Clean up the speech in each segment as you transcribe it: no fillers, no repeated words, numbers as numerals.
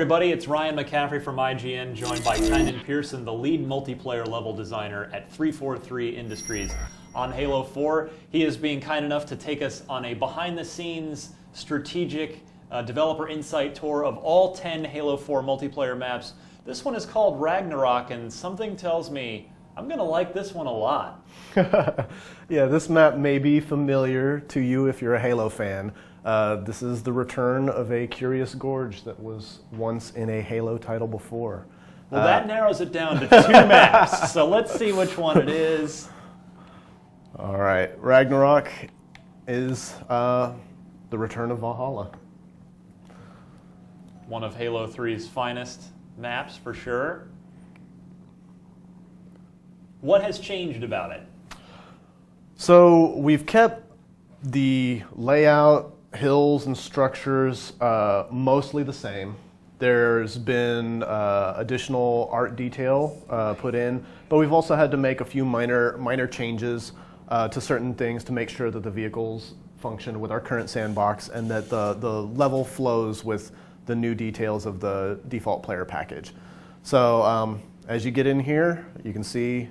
everybody, it's Ryan McCaffrey from IGN, joined by Tynan Pearson, the lead multiplayer level designer at 343 Industries on Halo 4. He is being kind enough to take us on a behind-the-scenes strategic developer insight tour of all 10 Halo 4 multiplayer maps. This one is called Ragnarok, and something tells me I'm going to like this one a lot. Yeah, this map may be familiar to you if you're a Halo fan. This is the return of a curious gorge that was once in a Halo title before. Well, that narrows it down to 2 maps, so let's see which one it is. All right, Ragnarok is the return of Valhalla. One of Halo 3's finest maps, for sure. What has changed about it? So we've kept the layout, hills, and structures mostly the same. There's been additional art detail put in, but we've also had to make a few minor changes to certain things to make sure that the vehicles function with our current sandbox and that the level flows with the new details of the default player package. So as you get in here, you can see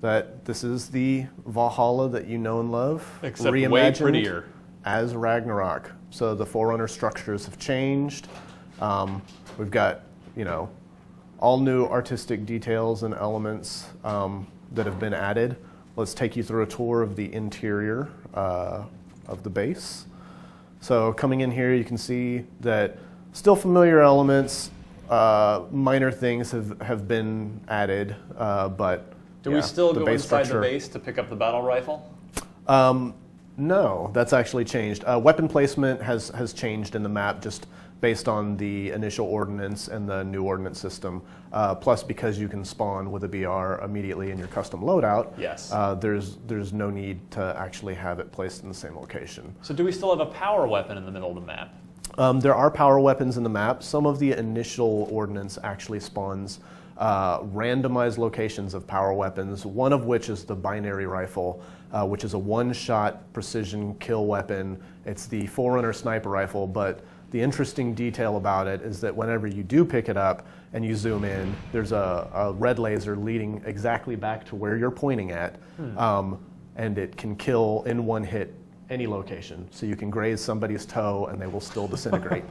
that this is the Valhalla that you know and love, except reimagined way prettier as Ragnarok. So the Forerunner structures have changed. We've got, all new artistic details and elements that have been added. Let's take you through a tour of the interior of the base. So coming in here, you can see that still familiar elements, minor things have been added, but Do we still go inside structure, the base to pick up the battle rifle? No, that's actually changed. Weapon placement has changed in the map just based on the initial ordnance and the new ordnance system. Plus, because you can spawn with a BR immediately in your custom loadout, yes. There's no need to actually have it placed in the same location. So do we still have a power weapon in the middle of the map? There are power weapons in the map. Some of the initial ordnance actually spawns randomized locations of power weapons, one of which is the binary rifle, which is a one-shot precision kill weapon. It's the Forerunner sniper rifle, but the interesting detail about it is that whenever you do pick it up and you zoom in, there's a red laser leading exactly back to where you're pointing at, and it can kill in one hit any location. So you can graze somebody's toe and they will still disintegrate.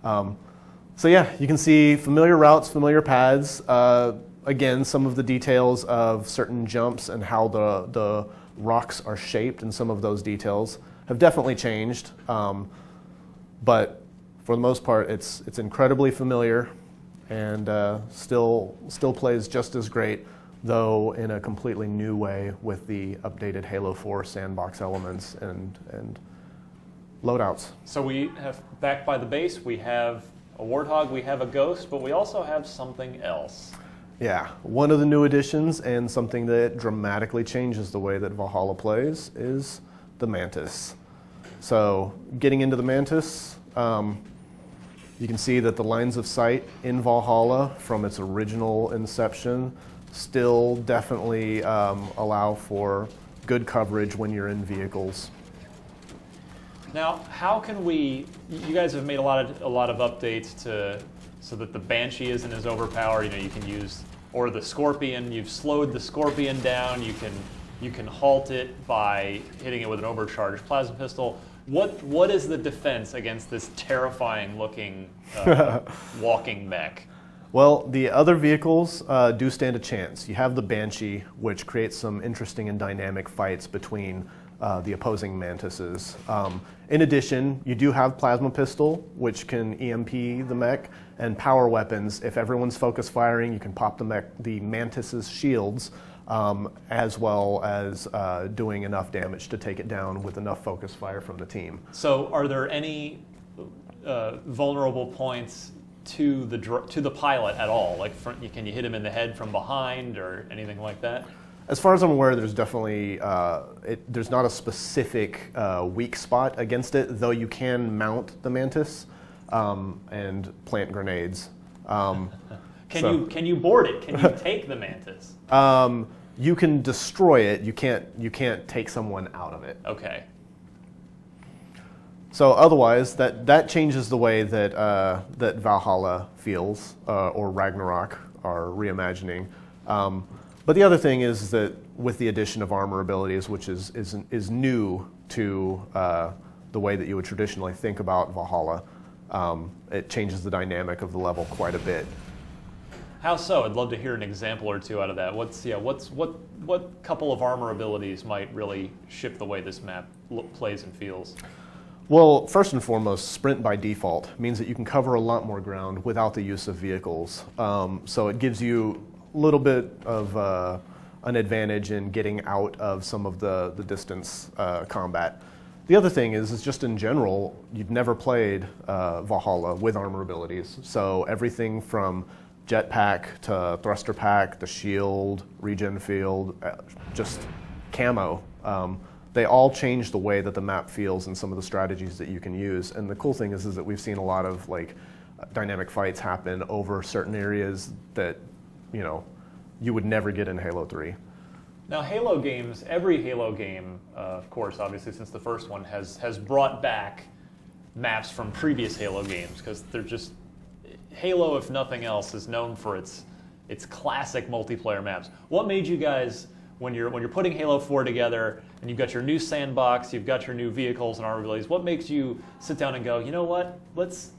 So yeah, you can see familiar routes, familiar paths. Again, some of the details of certain jumps and how the rocks are shaped and some of those details have definitely changed. But for the most part, it's incredibly familiar and still plays just as great, though in a completely new way with the updated Halo 4 sandbox elements and loadouts. So we have, back by the base, we have a Warthog, we have a Ghost, but we also have something else. Yeah, one of the new additions and something that dramatically changes the way that Valhalla plays is the Mantis. So getting into the Mantis, you can see that the lines of sight in Valhalla from its original inception still definitely allow for good coverage when you're in vehicles. Now, how can we? You guys have made a lot of updates so that the Banshee isn't as overpowered. You can use, or the Scorpion. You've slowed the Scorpion down. You can halt it by hitting it with an overcharged plasma pistol. What is the defense against this terrifying looking walking mech? Well, the other vehicles do stand a chance. You have the Banshee, which creates some interesting and dynamic fights between the opposing Mantises. In addition, you do have Plasma Pistol, which can EMP the mech, and power weapons. If everyone's focus firing, you can pop the Mantis's shields, as well as doing enough damage to take it down with enough focus fire from the team. So are there any vulnerable points to the pilot at all? Like, can you hit him in the head from behind or anything like that? As far as I'm aware, there's definitely, there's not a specific weak spot against it, though you can mount the Mantis and plant grenades. Can you board it? Can you take the Mantis? You can destroy it. You can't take someone out of it. Okay. So otherwise, that changes the way that that Valhalla feels, or Ragnarok are reimagining. But the other thing is that with the addition of armor abilities, which is new to the way that you would traditionally think about Valhalla, it changes the dynamic of the level quite a bit. How so? I'd love to hear an example or two out of that. What couple of armor abilities might really shift the way this map plays and feels? Well, first and foremost, sprint by default means that you can cover a lot more ground without the use of vehicles. So it gives you a little bit of an advantage in getting out of some of the distance combat. The other thing is just in general, you've never played Valhalla with armor abilities. So everything from jetpack to thruster pack, the shield, regen field, just camo. They all change the way that the map feels and some of the strategies that you can use. And the cool thing is that we've seen a lot of like dynamic fights happen over certain areas that you would never get in Halo 3. Now, Halo games, every Halo game, of course, obviously since the first one, has brought back maps from previous Halo games because they're just Halo, if nothing else, is known for its classic multiplayer maps. What made you guys, when you're putting Halo 4 together and you've got your new sandbox, you've got your new vehicles and armor abilities, what makes you sit down and go, you know what, let's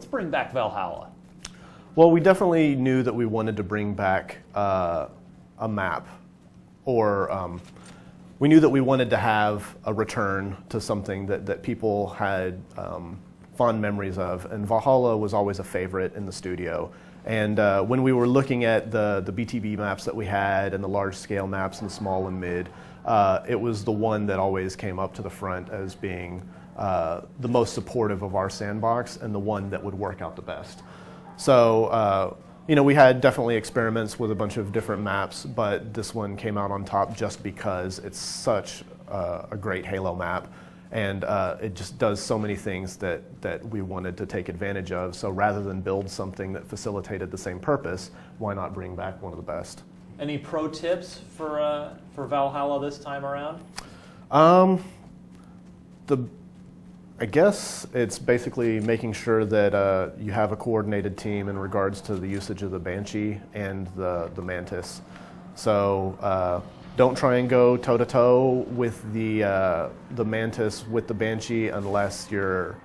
bring back Valhalla? Well, we definitely knew that we wanted to bring back a map, or we knew that we wanted to have a return to something that people had fond memories of, and Valhalla was always a favorite in the studio. And when we were looking at the BTB maps that we had and the large scale maps and the small and mid, it was the one that always came up to the front as being the most supportive of our sandbox and the one that would work out the best. So we had definitely experiments with a bunch of different maps, but this one came out on top just because it's such a great Halo map. And it just does so many things that we wanted to take advantage of. So rather than build something that facilitated the same purpose, why not bring back one of the best? Any pro tips for Valhalla this time around? I guess it's basically making sure that you have a coordinated team in regards to the usage of the Banshee and the Mantis. So don't try and go toe-to-toe with the Mantis with the Banshee unless you're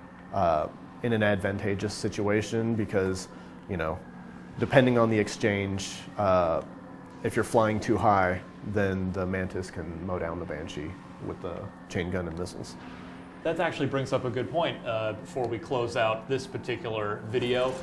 in an advantageous situation, because depending on the exchange, if you're flying too high, then the Mantis can mow down the Banshee with the chain gun and missiles. That actually brings up a good point before we close out this particular video.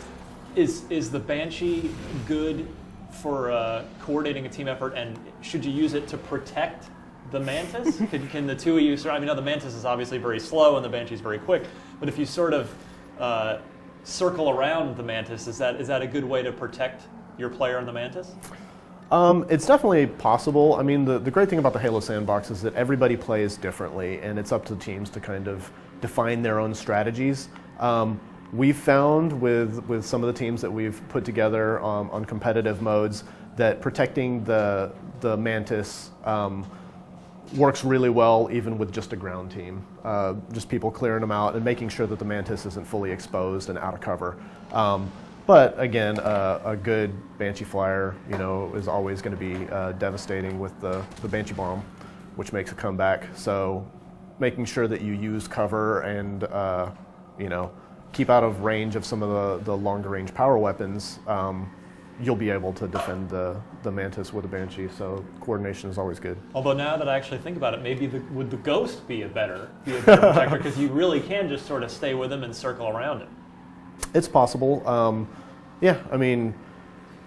Is the Banshee good for coordinating a team effort, and should you use it to protect the Mantis? Can the two of you, I mean, the Mantis is obviously very slow and the Banshee is very quick, but if you sort of circle around the Mantis, is that a good way to protect your player and the Mantis? It's definitely possible. I mean, the great thing about the Halo sandbox is that everybody plays differently, and it's up to the teams to kind of define their own strategies. We've found with some of the teams that we've put together on competitive modes that protecting the Mantis works really well even with just a ground team. Just people clearing them out and making sure that the Mantis isn't fully exposed and out of cover. But again, a good Banshee flyer, is always going to be devastating with the Banshee bomb, which makes a comeback. So making sure that you use cover and keep out of range of some of the longer range power weapons, you'll be able to defend the Mantis with a Banshee. So coordination is always good. Although now that I actually think about it, maybe would the Ghost be a better protector, because you really can just sort of stay with him and circle around him. It's possible. Yeah, I mean,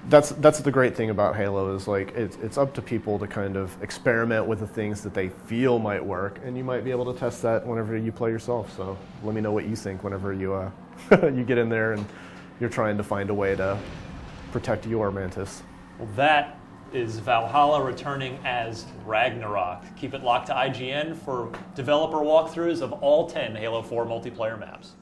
that's the great thing about Halo is like it's up to people to kind of experiment with the things that they feel might work, and you might be able to test that whenever you play yourself. So let me know what you think whenever you you get in there and you're trying to find a way to protect your Mantis. Well, that is Valhalla returning as Ragnarok. Keep it locked to IGN for developer walkthroughs of all 10 Halo 4 multiplayer maps.